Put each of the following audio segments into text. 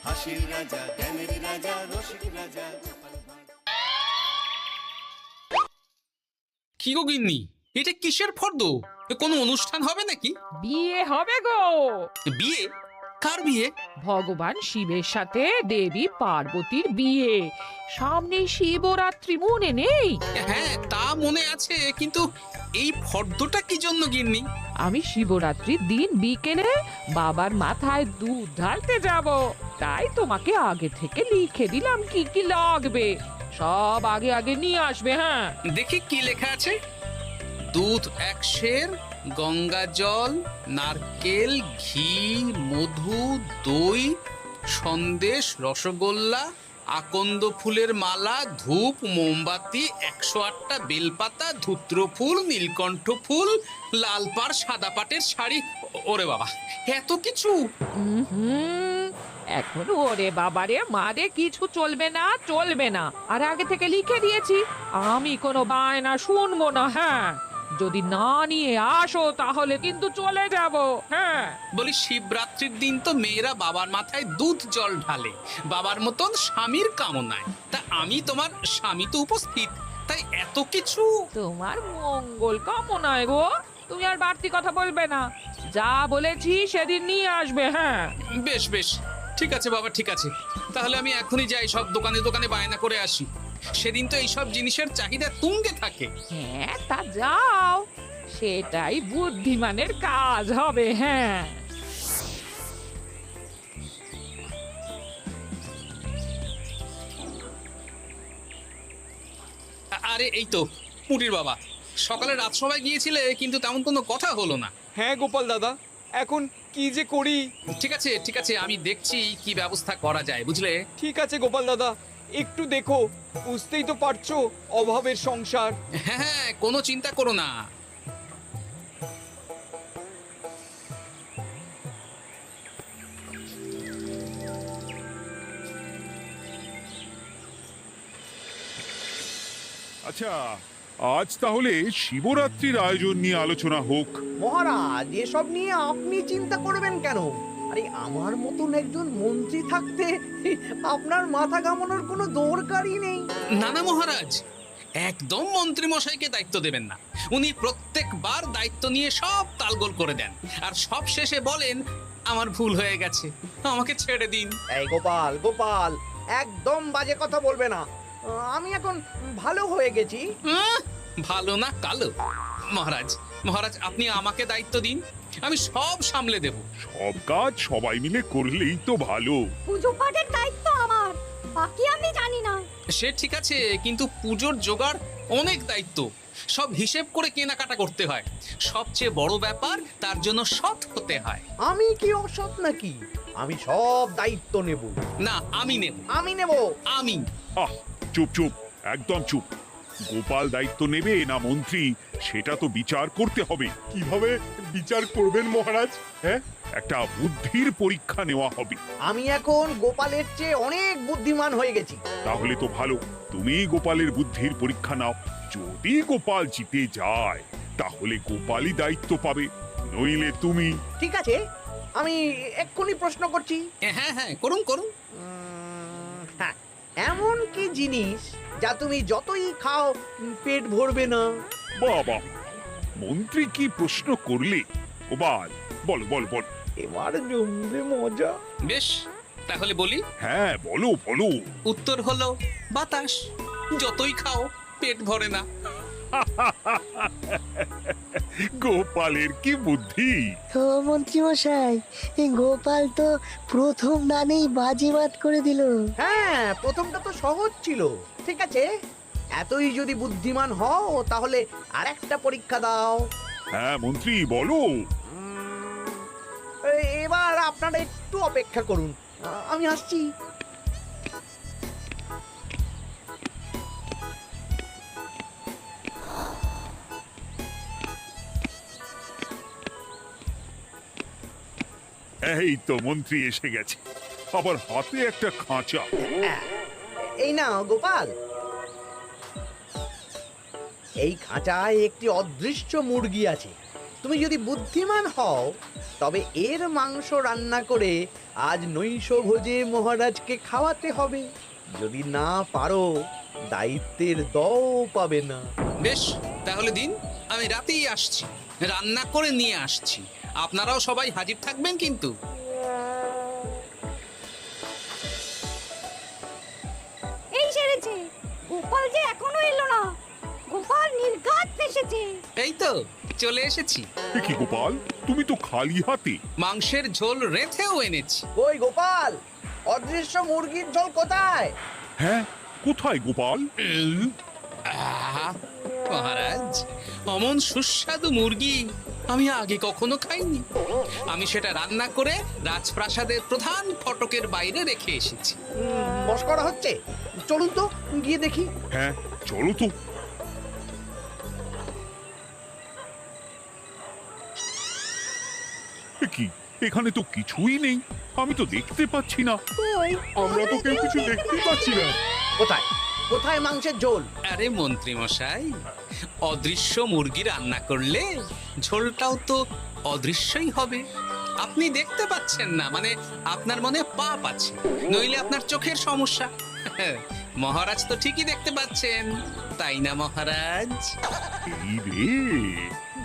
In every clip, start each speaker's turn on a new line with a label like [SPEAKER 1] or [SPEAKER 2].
[SPEAKER 1] হাসির রাজা, জ্ঞানের রাজা, রসিক রাজা।
[SPEAKER 2] কি গো গিন্নি, এটা কিসের ফর্দ? কোনো অনুষ্ঠান হবে নাকি?
[SPEAKER 3] বিয়ে হবে গো।
[SPEAKER 2] বিয়ে? কার বিয়ে?
[SPEAKER 3] ভগবান শিবের সাথে দেবী পার্বতীর বিয়ে। সামনে শিবরাত্রি, মনে নেই?
[SPEAKER 2] হ্যাঁ, তা মনে আছে, কিন্তু এই ফর্দটা কি জন্য গিন্নি?
[SPEAKER 3] আমি শিবরাত্রির দিন বিকেলে বাবার মাথায় দুধ ঢালতে যাব, তাই তোমাকে আগে থেকে লিখে দিলাম কি কি লাগবে। সব আগে আগে নিয়ে আসবে। হ্যাঁ,
[SPEAKER 2] দেখি কি লেখা আছে। দুধ 1 সের, গঙ্গা জল, নারকেল, ঘি, মধু, দই, সন্দেশ, রসগোল্লা, আকন্দ ফুলের মালা, ধূপ, মোমবাতি, 108টা বেলপাতা, ধূত্র ফুল, নীলকণ্ঠ ফুল, লাল পাড়, সাদা পাটের শাড়ি। ওরে বাবা, এত কিছু!
[SPEAKER 3] হুম, এখন ওরে বাবারে মারে কিছু চলবে না, চলবে না। আর আগে থেকে লিখে দিয়েছি, আমি কোনো বায়না শুনবো না। হ্যাঁ, যদি না নিয়ে আসো তাহলে কিন্তু চলে যাব। হ্যাঁ,
[SPEAKER 2] বলি, শিবরাত্রির দিন তো মেয়েরা বাবার মাথায় দুধ জল ঢালে বাবার মতন স্বামীর কামনায়। তা আমি তোমার স্বামী তো উপস্থিত, তাই এত কিছু।
[SPEAKER 3] তোমার মঙ্গল কামনায় গো। তুমি আর বাড়তি কথা বলবে না, যা বলেছি সেদিন নিয়ে আসবে। হ্যাঁ,
[SPEAKER 2] বেশ বেশ, ঠিক আছে বাবা, ঠিক আছে। তাহলে আমি এখনই যাই, সব দোকানে দোকানে বায়না করে আসি। সেদিন তো এইসব জিনিসের চাহিদা তুঙ্গে থাকে।
[SPEAKER 3] হ্যাঁ, তা যাও, সেটাই বুদ্ধিমানের কাজ হবে। হ্যাঁ,
[SPEAKER 2] আরে এই তো পুটির বাবা, সকালে রাজসভায় গিয়েছিলে কিন্তু তেমন কোনো কথা হলো না।
[SPEAKER 4] হ্যাঁ গোপাল দাদা, এখন কি যে করি।
[SPEAKER 2] ঠিক আছে ঠিক আছে, আমি দেখছি কি ব্যবস্থা করা যায়, বুঝলে।
[SPEAKER 4] ঠিক আছে গোপাল দাদা, একটু দেখো, বুঝতেই তো পারছো অভাবের সংসার।
[SPEAKER 2] হ্যাঁ হ্যাঁ, কোনো চিন্তা করো না।
[SPEAKER 5] আচ্ছা, আজ তাহলে শিবরাত্রির আয়োজন নিয়ে আলোচনা হোক।
[SPEAKER 6] মহারাজ, এসব নিয়ে আপনি চিন্তা করবেন কেন? আরে আমার মতন একজন মন্ত্রী থাকতে আপনার মাথা ঘামানোর কোনো দরকারই নেই।
[SPEAKER 2] না না মহারাজ, একদম মন্ত্রী মশাইকে দায়িত্ব দেবেন না। উনি প্রত্যেকবার দায়িত্ব নিয়ে সব তালগোল করে দেন, আর সব শেষে বলেন আমার ভুল হয়ে গেছে, আমাকে ছেড়ে দিন।
[SPEAKER 6] এই গোপাল, গোপাল, একদম বাজে কথা বলবে না। আমি এখন ভালো হয়ে গেছি।
[SPEAKER 2] ভালো না কালো? মহারাজ মহারাজ, আপনি আমাকে দায়িত্ব দিন, আমি সব সামলে দেব।
[SPEAKER 5] সব কাজ সবাই মিলে করলেই তো ভালো।
[SPEAKER 7] পুজো পাঠের দায়িত্ব আমার, বাকি আমি জানি না।
[SPEAKER 2] সে ঠিক আছে, কিন্তু পুজোর জোগাড় অনেক দায়িত্ব, সব হিসেব করে কেনাকাটা করতে হয়। সবচেয়ে বড় ব্যাপার, তার জন্য সৎ হতে হয়।
[SPEAKER 6] আমি কি অসৎ নাকি? আমি সব দায়িত্ব নেব।
[SPEAKER 2] না, আমি নেব।
[SPEAKER 6] আমি নেব।
[SPEAKER 2] আমি।
[SPEAKER 5] আহ, চুপ চুপ, একদম চুপ। গোপাল দায়িত্ব নেবে না মন্ত্রী, সেটা তো বিচার করতে হবে।
[SPEAKER 8] কিভাবে বিচার করবেন মহারাজ? হ্যাঁ,
[SPEAKER 5] একটা বুদ্ধির পরীক্ষা নেওয়া হবে।
[SPEAKER 6] আমি এখন গোপালের চেয়ে অনেক বুদ্ধিমান হয়ে গেছি।
[SPEAKER 5] তাহলে তো ভালো, তুমি গোপালের বুদ্ধির পরীক্ষা নাও। যদি গোপাল জিতে যায় তাহলে গোপালই দায়িত্ব পাবে, নইলে তুমি।
[SPEAKER 6] ঠিক আছে, আমি এক্ষুনি প্রশ্ন করছি।
[SPEAKER 2] হ্যাঁ হ্যাঁ, করুন করুন।
[SPEAKER 6] হ্যাঁ, এমন কি জিনিস যা তুমি যতই খাও পেট ভরবে না?
[SPEAKER 5] বাবা, মন্ত্রী কি প্রশ্ন করলে! গোপাল, বলো বলো বলো।
[SPEAKER 6] এবার জমবে মজা।
[SPEAKER 2] বেশ, তাহলে বলি।
[SPEAKER 5] হ্যাঁ, বলো বলো।
[SPEAKER 2] উত্তর হলো বাতাস। যতই খাও পেট ভরে না।
[SPEAKER 5] গোপালের কি বুদ্ধি!
[SPEAKER 9] ও মন্ত্রী মশাই, এই গোপাল তো প্রথম দানেই বাজিমাত করে দিল।
[SPEAKER 6] হ্যাঁ, প্রথমটা তো সহজ ছিল। ঠিক আছে, এতই যদি বুদ্ধিমান হও তাহলে আরেকটা পরীক্ষা দাও।
[SPEAKER 5] হ্যাঁ মন্ত্রী, বলো।
[SPEAKER 6] এবার আপনারা একটু অপেক্ষা করুন, আমি আসছি।
[SPEAKER 5] এই তো মন্ত্রী এসে গেছে, আবার হাতে একটা খাঁচা।
[SPEAKER 6] এই না গোপাল, এই খাঁচায় একটি অদৃশ্য মুরগি আছে। তুমি যদি বুদ্ধিমান হও তবে এর মাংস রান্না করে আজ নৈশ ভোজে মহারাজকে খাওয়াতে হবে। যদি না পারো দায়িত্বের দও পাবে না।
[SPEAKER 2] বেশ, তাহলে দিন, আমি রাতেই আসছি, রান্না করে নিয়ে আসছি। আপনারাও সবাই হাজির থাকবেন কিন্তু।
[SPEAKER 7] এই সেরেছে, গোপাল যে এখনো এলো না। গোপাল নির্ঘাত ফেসেছে।
[SPEAKER 2] এই তো চলে এসেছি।
[SPEAKER 5] এ কি গোপাল, তুমি তো খালি হাতে।
[SPEAKER 2] মাংসের ঝোল রেঁধেও এনেছি।
[SPEAKER 6] ওই গোপাল, অদৃশ্য মুরগির ঝোল কোথায়?
[SPEAKER 5] হ্যাঁ, কোথায় গোপাল?
[SPEAKER 2] আহা, মহারাজ, অমন সুস্বাদু মুরগি আমি আগে কখনো খাইনি। আমি সেটা রান্না করে রাজপ্রাসাদের প্রধান ফটকের বাইরে রেখে এসেছি।
[SPEAKER 6] মস্করা হচ্ছে? চলুন তো গিয়ে দেখি।
[SPEAKER 5] হ্যাঁ, চলো তো। এ কি, এখানে তো কিছুই নেই, আমি তো দেখতে পাচ্ছি না।
[SPEAKER 8] আমরা তো কেউ কিছু দেখতেই পাচ্ছি না।
[SPEAKER 6] কোথায় কোথায় মাংসের ঝোল?
[SPEAKER 2] আরে মন্ত্রী মশাই, অদৃশ্য মুরগি রান্না করলে ঝোলটাও তো অদৃশ্যই হবে। আপনি দেখতে পাচ্ছেন না, মানে আপনার মনে পাপ আছে, নইলে আপনার চোখের সমস্যা। মহারাজ তো ঠিকই দেখতে পাচ্ছেন, তাই না মহারাজ?
[SPEAKER 5] এই রে,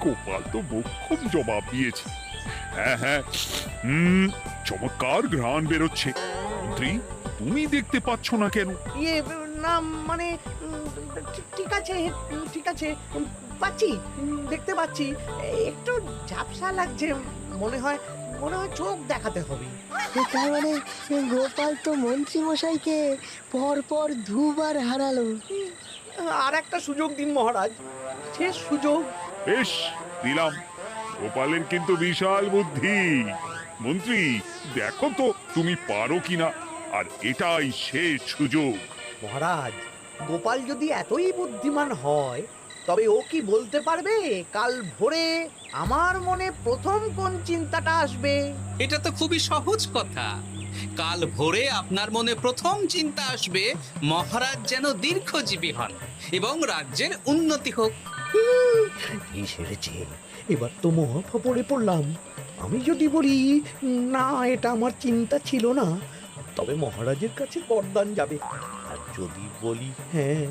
[SPEAKER 5] গোপাল তো মোক্ষম জবাব দিয়েছে। হ্যাঁ হ্যাঁ, চমৎকার ঘ্রাণ বেরোচ্ছে। মন্ত্রী, তুমি দেখতে পাচ্ছ না কেন?
[SPEAKER 6] ইয়ে না মানে ঠিক আছে ঠিক আছে, পাচ্ছি, দেখতে পাচ্ছি। একটু ঝাপসা লাগছে, মনে হয় চোখ দেখাতে হবে।
[SPEAKER 9] তার মানে গোপাল তো মন্ত্রী মশাইকে পর পর দুবার হারালো।
[SPEAKER 6] আর একটা সুযোগ দিন মহারাজ, শেষ সুযোগ।
[SPEAKER 5] বেশ, দিলাম। গোপালের কিন্তু বিশাল বুদ্ধি। মন্ত্রী, দেখো তো তুমি পারো কিনা, আর এটাই শেষ সুযোগ।
[SPEAKER 6] মহারাজ, গোপাল যদি এতই বুদ্ধিমান হয় তবে ও কি বলতে পারবে কাল ভোরে আমার মনে প্রথম কোন চিন্তাটা আসবে?
[SPEAKER 2] এটা তো খুবই সহজ কথা। কাল ভোরে আপনার মনে প্রথম চিন্তা আসবে মহারাজ যেন দীর্ঘজীবী হন এবং রাজ্যের উন্নতি হোক।
[SPEAKER 6] এই সেরেছে, এবার তো মহা ফাপড়ে পড়লাম। আমি যদি বলি না, এটা আমার চিন্তা ছিল না, তবে মহারাজের কাছে বরদান যাবে। আর যদি বলি হ্যাঁ,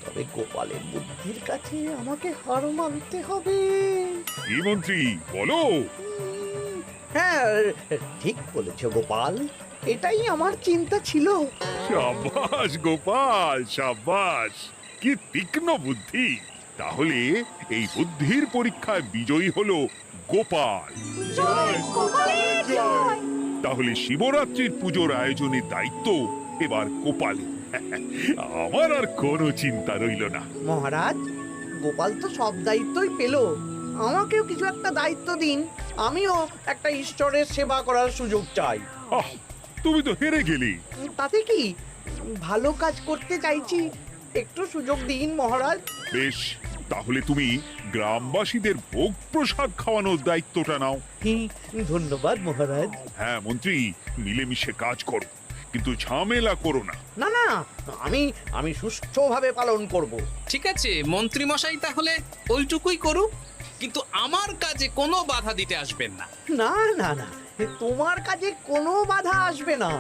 [SPEAKER 6] তবে গোপালের বুদ্ধির কাছে আমাকে হার মানতে হবে।
[SPEAKER 5] কি মন্ত্রী, বলো।
[SPEAKER 6] হ্যাঁ, ঠিক বলেছ গোপাল, এটাই আমার চিন্তা ছিল।
[SPEAKER 5] সাবাস গোপাল, সাবাস, কি তীক্ষ্ণ বুদ্ধি। তাহলে এই বুদ্ধির পরীক্ষায় বিজয়ী হলো গোপাল।
[SPEAKER 7] জয় গোপালের জয়।
[SPEAKER 5] তাহলে শিবরাত্রির পুজোর আয়োজনের দায়িত্ব এবার গোপালের। আমার আর কোনো চিন্তা রইল না।
[SPEAKER 6] মহারাজ, গোপাল তো সব দায়িত্বই পেল, আমাকেও কিছু একটা দায়িত্ব দিন। আমিও একটা ঈশ্বরের সেবা করার সুযোগ চাই।
[SPEAKER 5] আহ, তুমি তো হেরে গেলে।
[SPEAKER 6] তাতে কি, ভালো কাজ করতে চাইছি, একটু সুযোগ দিন মহারাজ।
[SPEAKER 5] বেশ, তাহলে তুমি গ্রামবাসীদের ভোগ প্রসাদ খাওয়ানোর দায়িত্বটা নাও।
[SPEAKER 6] ধন্যবাদ মহারাজ।
[SPEAKER 5] হ্যাঁ মন্ত্রী, মিলেমিশে কাজ করো, কিন্তু ঝামেলা করো না।
[SPEAKER 6] না না, আমি সুষ্ঠুভাবে পালন করব।
[SPEAKER 2] ঠিক আছে মন্ত্রী মশাই, তাহলে ওইটুকুই করুক, কিন্তু আমার কাজে কোনো বাধা দিতে আসবেন না।
[SPEAKER 6] না না না, তোমার কাজে কোনো বাধা আসবে না।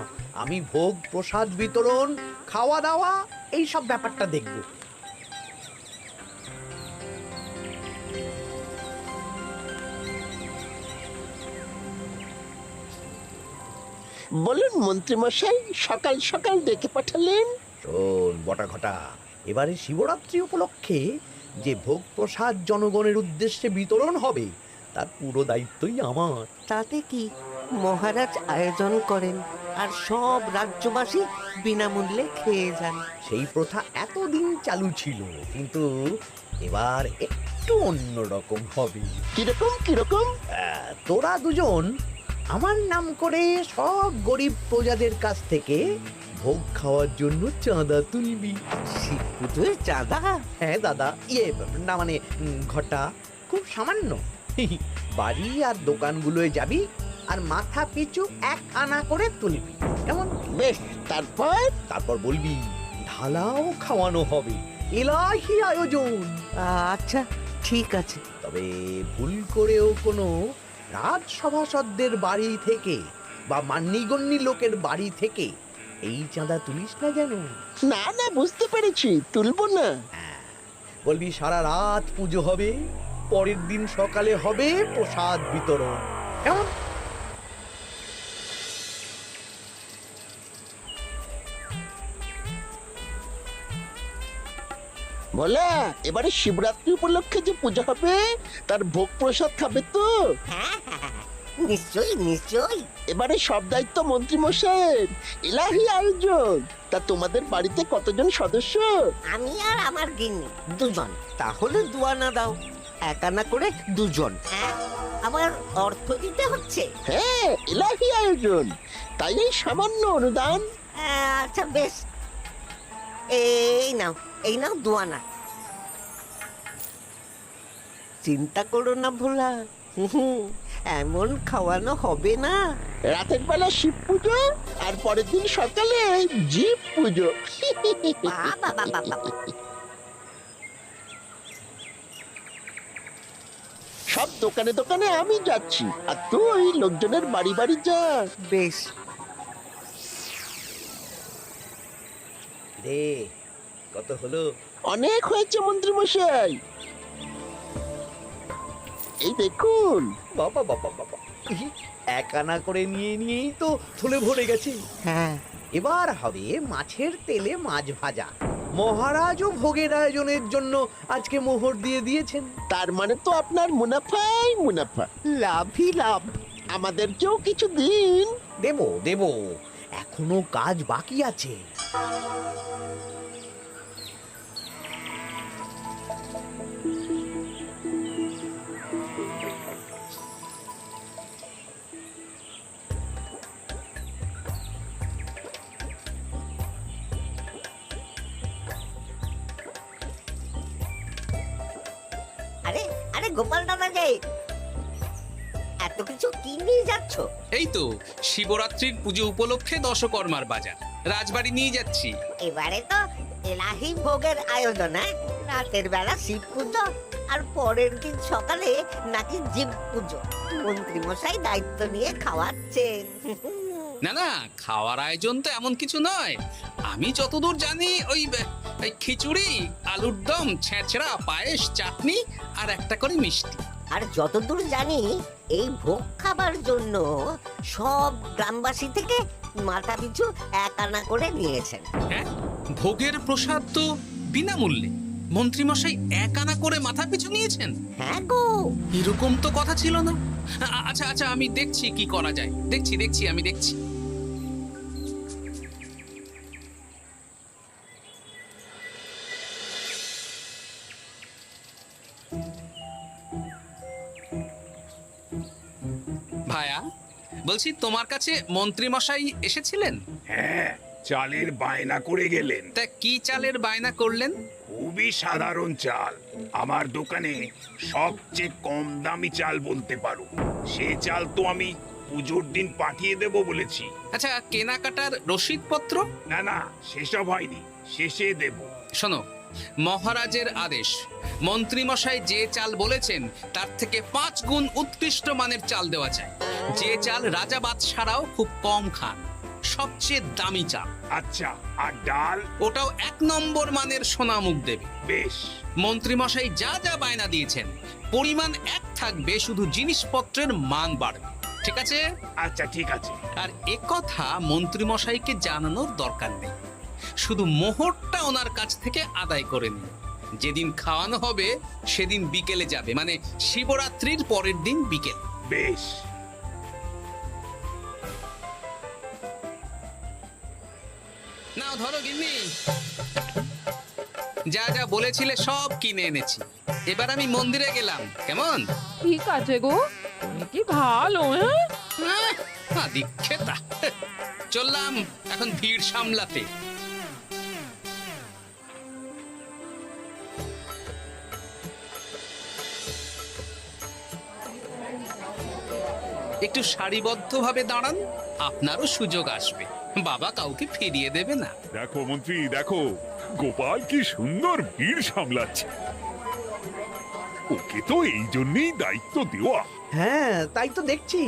[SPEAKER 6] আমি ভোগ প্রসাদ বিতরণ, খাওয়া দাওয়া, এই সব ব্যাপারটা দেখব।
[SPEAKER 10] বলুন মন্ত্রীমশাই, সকাল সকাল ডেকে পাঠালেন।
[SPEAKER 6] শোন বটা ঘটা, এবারে শিবরাত্রি উপলক্ষে যে ভোগ প্রসাদ জনগণের উদ্দেশ্যে বিতরণ হবে তার পুরো দায়িত্বই আমার।
[SPEAKER 11] তাতে কি, মহারাজ আয়োজন করেন আর সব রাজ্যবাসী বিনামূল্যে খেয়ে যান।
[SPEAKER 6] সেই প্রথা এতদিন চালু ছিল, কিন্তু এবার একটু অন্যরকম হবে।
[SPEAKER 10] কিরকম কিরকম?
[SPEAKER 6] তোরা দুজন আমার নাম করে সব গরিব প্রজাদের কাছ থেকে ভোগ খাওয়ার জন্য চাঁদা তুলবি।
[SPEAKER 11] শিবপুজোয় চাঁদা?
[SPEAKER 6] হ্যাঁ দাদা, ইয়ে না মানে ঘটা, খুব সামান্য। বাড়ি আর দোকানগুলোয় যাবি আর মাথা পিছু 1 আনা করে তুলবি, কেমন?
[SPEAKER 10] বেশ,
[SPEAKER 6] তারপর বলবি ঢালাও খাওয়ানো হবে, এলাহি আয়োজন।
[SPEAKER 11] আচ্ছা ঠিক আছে।
[SPEAKER 6] তবে ভুল করেও কোনো রাজসভাসদদের বাড়ি থেকে বা মান্যিগণ্যি লোকের বাড়ি থেকে এই চাঁদা তুলিস না যেন।
[SPEAKER 10] না না, বুঝতে পেরেছি, তুলবো না।
[SPEAKER 6] বলবি সারা রাত পুজো হবে, পরের দিন সকালে হবে প্রসাদ বিতরণ, কেমন?
[SPEAKER 10] বলা, এবারে শিবরাত্রি উপলক্ষে যে পূজা হবে তার ভোগ প্রসাদ খাবে তো?
[SPEAKER 11] নিশ্চয়ই নিশ্চয়ই।
[SPEAKER 10] এবারে সব দায়িত্ব মন্ত্রী মশাইয়ের, এলাহি আয়োজন। তা তোমাদের বাড়িতে কতজন সদস্য?
[SPEAKER 11] আমি আর আমার গিন্নি দুজন। তাহলে দুয়ানা দাও, এক আনা করে দুজন। আবার অর্থ দিতে হচ্ছে?
[SPEAKER 10] হ্যাঁ, এলাহি আয়োজন, তাই এই সামান্য অনুদান।
[SPEAKER 11] আচ্ছা বেশ, এই নাও দুয়ানা। চিন্তা করো না ভোলা, এমন খাওয়ানো হবে না।
[SPEAKER 10] রাতের বেলা শিব পুজো আর পরের দিন সকালে জীব পুজো। সব দোকানে দোকানে আমি যাচ্ছি, আর তুই লোকজনের বাড়ি বাড়ি যা।
[SPEAKER 11] বেশ।
[SPEAKER 6] রে, কত হলো?
[SPEAKER 10] অনেক হয়েছে মন্ত্রী মশাই, এই দেখুন।
[SPEAKER 6] বাবা বাবা বাবা, এক আনা করে নিয়েই তো থলে ভরে গেছে।
[SPEAKER 11] হ্যাঁ,
[SPEAKER 6] এবার হবে মাছের তেলে মাছ ভাজা। মহারাজও ভোগের আয়োজনের জন্য আজকে মোহর দিয়ে দিয়েছেন।
[SPEAKER 10] তার মানে তো আপনার মুনাফাই মুনাফা, লাভই লাভ। আমাদেরকেও কিছু দিন।
[SPEAKER 6] দেব, এখনো কাজ বাকি আছে।
[SPEAKER 11] আরে আরে গোপাল দাদা যে, এত কিছু কি নিয়ে যাচ্ছ?
[SPEAKER 2] এই তো শিবরাত্রির পুজো উপলক্ষে দশকর্মার বাজার রাজবাড়ি নিয়ে যাচ্ছি।
[SPEAKER 11] এবারে তো এলাহি ভোগের আয়োজন। রাতের বেলা শিব পুজো আর পরের দিন সকালে নাকি জীব পুজো। মন্ত্রী মশাই দায়িত্ব নিয়ে খাওয়াচ্ছেন।
[SPEAKER 2] না, খাওয়ার আয়োজন তো এমন কিছু নয়। আমি যতদূর জানি ওই খিচুড়ি, আলুর দম, ছেঁচড়া, পায়েস, চাটনি আর একটা করে মিষ্টি।
[SPEAKER 11] আর যতদূর জানি এই ভোগ খাবার জন্য সব গ্রামবাসী থেকে মাথা পিছু এক আনা করে নিয়েছেন।
[SPEAKER 2] হ্যাঁ, ভোগের প্রসাদ তো বিনামূল্যে। মন্ত্রীমশাই এক আনা করে মাথা পিছু নিয়েছেন?
[SPEAKER 11] হ্যাঁ গো,
[SPEAKER 2] এরকম তো কথা ছিল না। আচ্ছা, আমি দেখছি কি করা যায়। আমি দেখছি। ভায়া, বলছি তোমার কাছে মন্ত্রীমশাই এসেছিলেন?
[SPEAKER 5] হ্যাঁ, চালের বায়না করে গেলেন।
[SPEAKER 2] তা কি চালের বায়না করলেন?
[SPEAKER 5] খুবই সাধারণ চাল, আমার দোকানে সবচেয়ে কম দামি চাল বলতে পারো। সে চাল তো আমি পুজোর দিন পাঠিয়ে দেব বলেছি।
[SPEAKER 2] আচ্ছা, কেনাকাটার রসিদপত্র?
[SPEAKER 5] না, সেসব হয়নি, শেষে দেব।
[SPEAKER 2] শোনো, মহারাজের আদেশ, মন্ত্রীমশাই যে চাল বলেছেন তার থেকে 5 গুণ উৎকৃষ্ট মানের চাল দেওয়া চাই। যে চাল রাজা বাদশারাও খুব কম খান, সবচেয়ে দামি চাল।
[SPEAKER 5] আচ্ছা, আর ডাল?
[SPEAKER 2] ওটাও 1 নম্বর মানের সোনামুখ দেবে।
[SPEAKER 5] বেশ।
[SPEAKER 2] মন্ত্রীমশাই যা যা বায়না দিয়েছেন পরিমাণ এক থাকবে, শুধু জিনিসপত্রের মান বাড়বে। ঠিক আছে?
[SPEAKER 5] আচ্ছা, ঠিক আছে।
[SPEAKER 2] আর একথা মন্ত্রীমশাইকে জানানোর দরকার নেই, শুধু মোহরটা ওনার কাছ থেকে আদায় করে নিন। যেদিন খাওয়ানো হবে সেদিন বিকেলে যাবে, মানে শিবরাত্রির পরের দিন বিকেল।
[SPEAKER 5] বেশ।
[SPEAKER 2] নাও ধরো গিন্নি, যা যা বলেছিলে সব কিনে এনেছি। এবার আমি মন্দিরে গেলাম, কেমন?
[SPEAKER 3] ঠিক আছে গো, তুমি কি ভালো।
[SPEAKER 2] দীক্ষেতা, চললাম এখন ভিড় সামলাতে। একটু সারিবদ্ধভাবে দাঁড়ান, আপনারও সুযোগ আসবে। বাবা কাউকে ফিরিয়ে দেবে না।
[SPEAKER 5] দেখো মন্ত্রী, দেখো গোপাল কি সুন্দর ভিড় সামলাচ্ছে। ওকে তো এই জন্যই দায়িত্ব দেওয়া।
[SPEAKER 6] হ্যাঁ তাই তো দেখছি।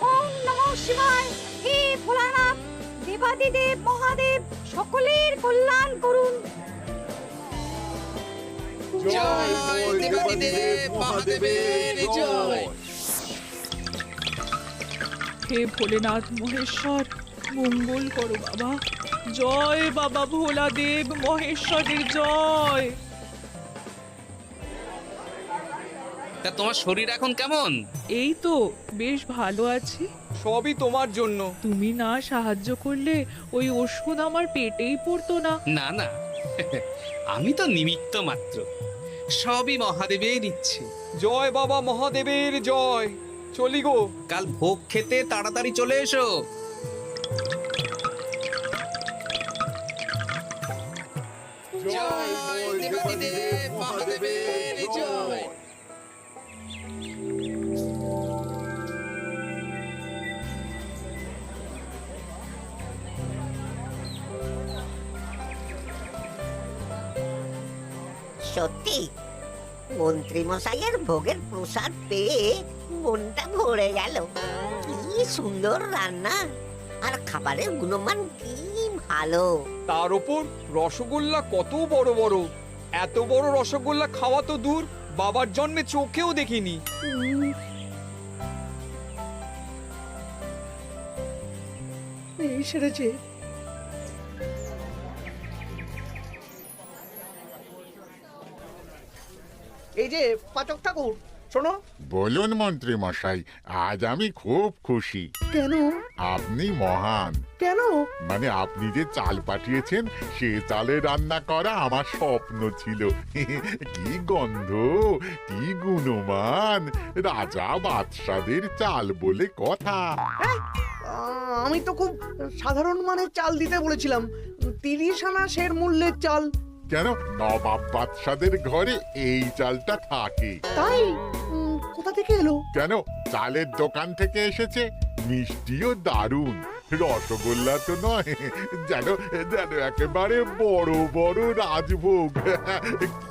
[SPEAKER 7] ওম নমঃ শিবায়। হে ভোলানাথ, দেবাদিদেব মহাদেব সকলের কল্যাণ করুন।
[SPEAKER 2] জয় দেবাদিদেব মহাদেবের জয়।
[SPEAKER 3] হে ভোলেনাথ মহেশ্বর, মঙ্গল করো বাবা। জয় বাবা ভোলাদেব মহেশ্বরের জয়।
[SPEAKER 2] তা তোমার শরীর এখন কেমন?
[SPEAKER 3] এই তো বেশ ভালো আছি।
[SPEAKER 4] সবই তোমার জন্য।
[SPEAKER 3] তুমি না সাহায্য করলে ওই ওষুধ আমার পেটেই পড়তো না।
[SPEAKER 2] না না, আমি তো নিমিত্ত মাত্র, সবই মহাদেবের ইচ্ছে।
[SPEAKER 4] জয় বাবা মহাদেবের জয়। চলি গো।
[SPEAKER 2] কাল ভোগ খেতে তাড়াতাড়ি চলে এসো। জয় দেবাদিদেব মহাদেবের জয়।
[SPEAKER 11] সত্যি মন্ত্রী মশাইয়ের ভোগের প্রসাদ পেয়ে মনটা ভরে গেল। কি সুন্দর রান্না, আর খাবারের গুণমান কি ভালো।
[SPEAKER 4] তার উপর রসগোল্লা কত বড় বড়। এত বড় রসগোল্লা খাওয়া তো দূর, বাবার জন্মে চোখেও দেখিনি।
[SPEAKER 6] এই সেরেছে। এই যে পাচক ঠাকুর, শোনো।
[SPEAKER 8] বলুন মন্ত্রী মশাই, আজ আমি খুব খুশি।
[SPEAKER 6] কেন?
[SPEAKER 8] আপনি মহান।
[SPEAKER 6] কেন?
[SPEAKER 8] মানে আপনি যে চাল পাঠিয়েছেন সে চালে রান্না করা আমার স্বপ্ন ছিল। কি গন্ধ, কি গুণমান, রাজা বাদশাদের চাল বলে কথা।
[SPEAKER 6] আমি তো খুব সাধারণ মানের চাল দিতে বলেছিলাম, 30 আনা সের মূল্যের চাল।
[SPEAKER 8] কেন, নবাব বাদশাদের ঘরে এই চালটা থাকে।
[SPEAKER 6] তাই? কোথা থেকে এলো?
[SPEAKER 8] কেন, চালের দোকান থেকে এসেছে। মিষ্টিও দারুণ, রসগোল্লা তো নয়, যেন যেন একেবারে বড় বড় রাজভোগ।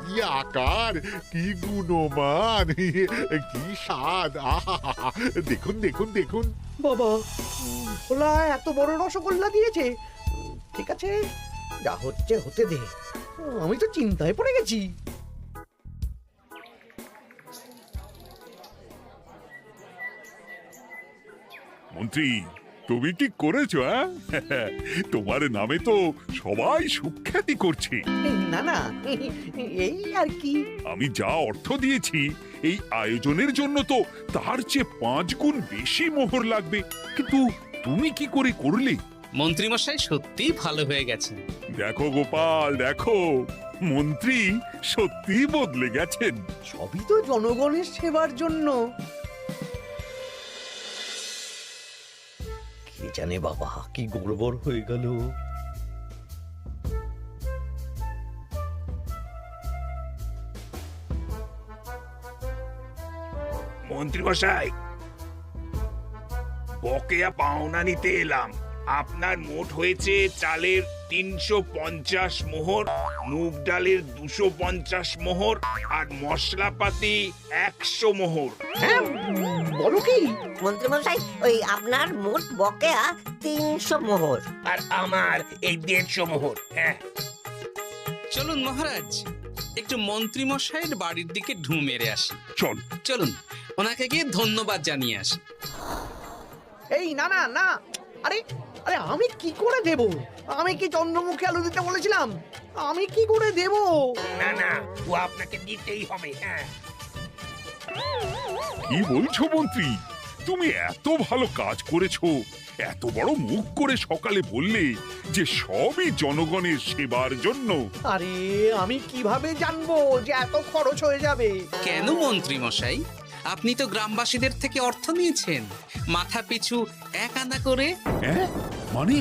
[SPEAKER 8] কি আকার, কি গুণমান, কি স্বাদ। আহা, দেখুন দেখুন দেখুন।
[SPEAKER 6] বাবা, ভোলা এত বড় রসগোল্লা দিয়েছে। ঠিক আছে, যা হচ্ছে হতে দে। আমি তো চিন্তায় পড়ে গেছি।
[SPEAKER 5] মন্ত্রী, তুমি কি করেছো? তোমার নামে তো সবাই সুখ্যাতি করছে।
[SPEAKER 6] না না, এই আর কি।
[SPEAKER 5] আমি যা অর্থ দিয়েছি এই আয়োজনের জন্য তো তার চেয়ে 5 গুণ বেশি মোহর লাগবে, কিন্তু তুমি কি করে করলে?
[SPEAKER 2] মন্ত্রীমশাই সত্যিই ভালো হয়ে গেছেন।
[SPEAKER 5] দেখো গোপাল, দেখো মন্ত্রী সত্যি বদলে গেছেন।
[SPEAKER 6] সবই তো জনগণের সেবার জন্য। কে জানে বাবা, কি গড়বড় হয়ে গেল।
[SPEAKER 12] মন্ত্রী মশাই, বকেয়া পাওনা নিতে এলাম। আপনার মোট হয়েছে চালের 350 মোহর, মুগ ডালের 250 মোহর, আর মশলাপাতি 100 মোহর।
[SPEAKER 6] হ্যাঁ, বলো কি?
[SPEAKER 11] মন্ত্রী মশাই, ওই আপনার মোট বকেয়া 300 মোহর।
[SPEAKER 12] আর আমার এই 150 মোহর। হ্যাঁ,
[SPEAKER 2] চলুন মহারাজ, একটু মন্ত্রীমশাইয়ের বাড়ির দিকে ঢু মেরে আসি।
[SPEAKER 5] চল
[SPEAKER 2] চলুন, ওনাকে গিয়ে ধন্যবাদ জানিয়ে আসি।
[SPEAKER 6] এই না না না, আরে আরে আমি কি করে দেব? আমি কি চন্দ্রমুখী আলু দিতে বলেছিলাম? আমি কি করে দেব?
[SPEAKER 12] না না, ও আপনাকে দিতেই হবে। হ্যাঁ,
[SPEAKER 5] কি বলছো মন্ত্রী? তুমি এত ভালো কাজ করেছো, এত বড় মুখ করে সকালে বললে যে সবই জনগণের সেবার জন্য।
[SPEAKER 6] আরে আমি কিভাবে জানবো যে এত খরচ হয়ে যাবে?
[SPEAKER 2] কেন মন্ত্রীমশাই, আপনি তো গ্রামবাসীদের থেকে অর্থ নিয়েছেন, মাথা পিছু 1 আনা করে।
[SPEAKER 5] হ্যাঁ, মানে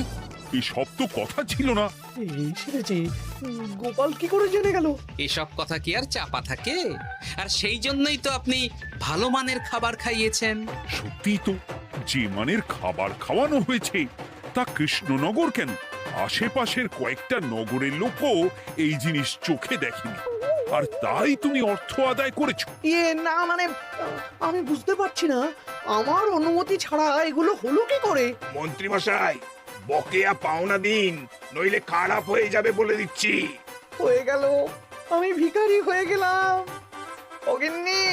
[SPEAKER 5] এসব তো কথা ছিল না।
[SPEAKER 6] এই সেরেছে, গোপাল কি করে জেনে গেল?
[SPEAKER 2] এসব কথা কি আর চাপা থাকে? আর সেই জন্যই তো আপনি ভালো মানের খাবার খাইয়েছেন।
[SPEAKER 5] সত্যি তো, যে মানের খাবার খাওয়ানো হয়েছে তা কৃষ্ণনগর কেন, আশেপাশের কয়েকটা নগরের লোকও এই জিনিস চোখে দেখেনি। আর তাই তুমি অর্থ আদায় করেছো?
[SPEAKER 6] ইয়ে না মানে আমি বুঝতে পারছি না আমার অনুমতি ছাড়া এগুলো হলো কি করে?
[SPEAKER 12] মন্ত্রী মশাই, বকেয়া পাওনা দিন, নইলে খারাপ হয়ে যাবে বলে দিচ্ছি।
[SPEAKER 6] হয়ে গেল, আমি ভিখারি হয়ে গেলাম। অগিন্নি,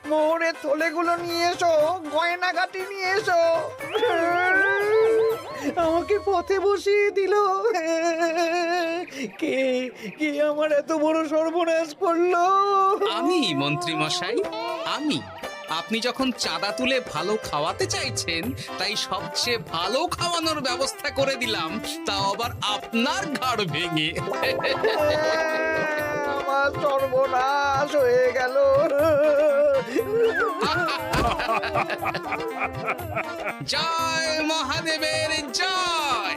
[SPEAKER 6] মোহরের থলেগুলো নিয়ে এসো, গয়নাগাটি নিয়ে এসো। আমাকে পথে বসিয়ে দিল। কে কে আমার এত বড় সর্বনাশ করলো?
[SPEAKER 2] আমি মন্ত্রী মশাই, আমি। আপনি যখন চাঁদা তুলে ভালো খাওয়াতে চাইছেন, তাই সবচেয়ে ভালো খাওয়ানোর ব্যবস্থা করে দিলাম, তাও আবার আপনার ঘাড় ভেঙে।
[SPEAKER 6] আমার সর্বনাশ হয়ে গেল।
[SPEAKER 2] জয় মহাদেবের জয়।